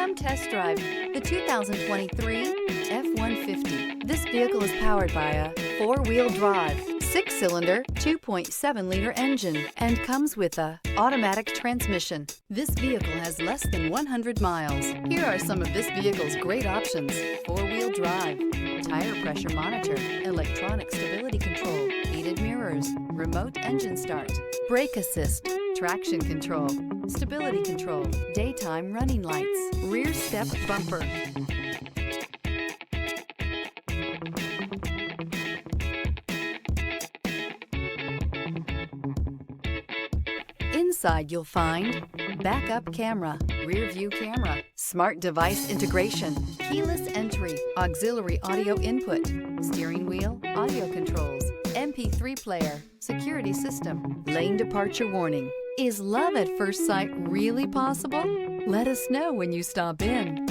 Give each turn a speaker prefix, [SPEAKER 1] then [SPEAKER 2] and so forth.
[SPEAKER 1] Come test drive the 2023 F-150. This vehicle is powered by a 4-wheel drive, 6-cylinder, 2.7-liter engine and comes with a automatic transmission. This vehicle has less than 100 miles. Here are some of this vehicle's great options: 4-wheel drive, tire pressure monitor, electronic stability control, heated mirrors, remote engine start, brake assist, traction control, stability control, daytime running lights, rear step bumper. Inside you'll find backup camera, rear view camera, smart device integration, keyless entry, auxiliary audio input, steering wheel audio controls, MP3 player, security system, lane departure warning. Is love at first sight really possible? Let us know when you stop in.